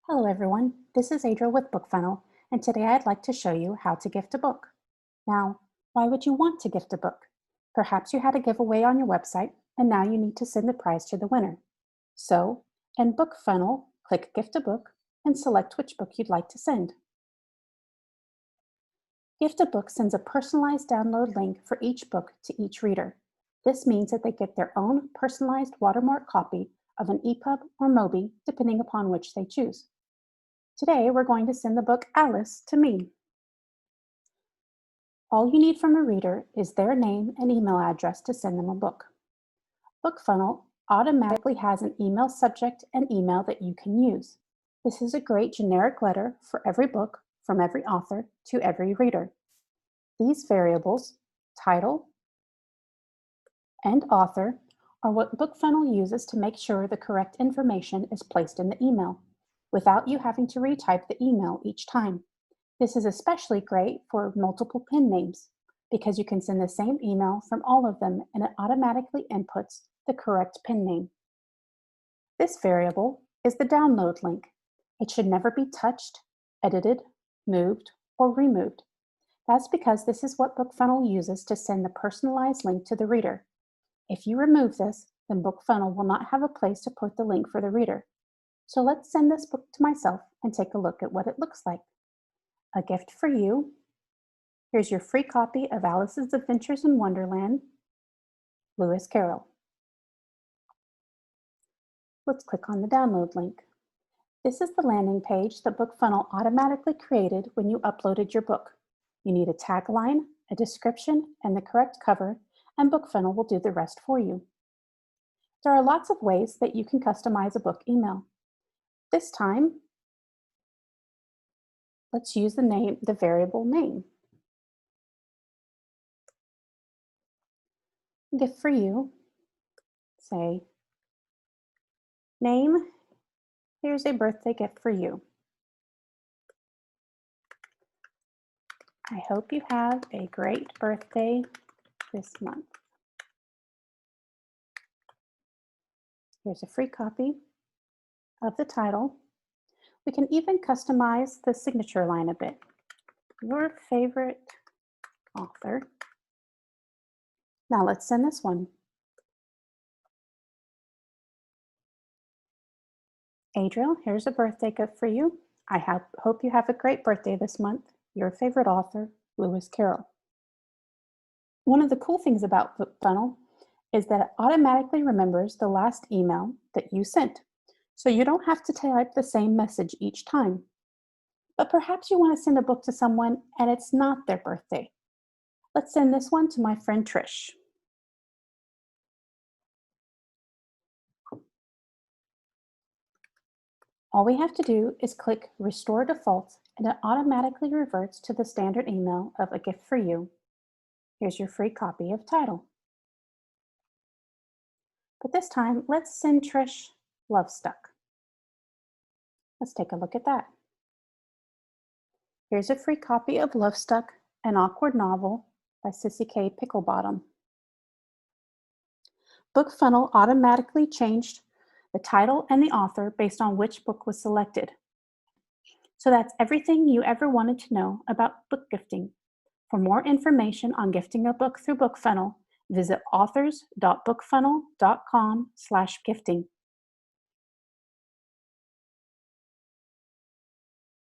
Hello everyone, this is Adriel with BookFunnel, and today I'd like to show you how to gift a book. Now, why would you want to gift a book? Perhaps you had a giveaway on your website and now you need to send the prize to the winner. So, in BookFunnel, click Gift a Book and select which book you'd like to send. Gift a Book sends a personalized download link for each book to each reader. This means that they get their own personalized watermark copy of an EPUB or Mobi, depending upon which they choose. Today, we're going to send the book Alice to me. All you need from a reader is their name and email address to send them a book. BookFunnel automatically has an email subject and email that you can use. This is a great generic letter for every book from every author to every reader. These variables, title and author, are what BookFunnel uses to make sure the correct information is placed in the email, without you having to retype the email each time. This is especially great for multiple pen names because you can send the same email from all of them and it automatically inputs the correct pen name. This variable is the download link. It should never be touched, edited, moved, or removed. That's because this is what BookFunnel uses to send the personalized link to the reader. If you remove this, then BookFunnel will not have a place to put the link for the reader. So let's send this book to myself and take a look at what it looks like. A gift for you. Here's your free copy of Alice's Adventures in Wonderland, Lewis Carroll. Let's click on the download link. This is the landing page that BookFunnel automatically created when you uploaded your book. You need a tagline, a description, and the correct cover, and BookFunnel will do the rest for you. There are lots of ways that you can customize a book email. This time, let's use the variable name. Gift for you, say, name, here's a birthday gift for you. I hope you have a great birthday this month. Here's a free copy of the title. We can even customize the signature line a bit. Your favorite author. Now let's send this one. Adriel, here's a birthday gift for you. I hope you have a great birthday this month. Your favorite author, Lewis Carroll. One of the cool things about BookFunnel is that it automatically remembers the last email that you sent. So you don't have to type the same message each time. But perhaps you want to send a book to someone and it's not their birthday. Let's send this one to my friend Trish. All we have to do is click Restore Default and it automatically reverts to the standard email of a gift for you. Here's your free copy of title. But this time, let's send Trish Love Stuck. Let's take a look at that. Here's a free copy of Love Stuck, an awkward novel by Sissy K. Picklebottom. BookFunnel automatically changed the title and the author based on which book was selected. So that's everything you ever wanted to know about book gifting. For more information on gifting a book through BookFunnel, visit authors.bookfunnel.com/gifting.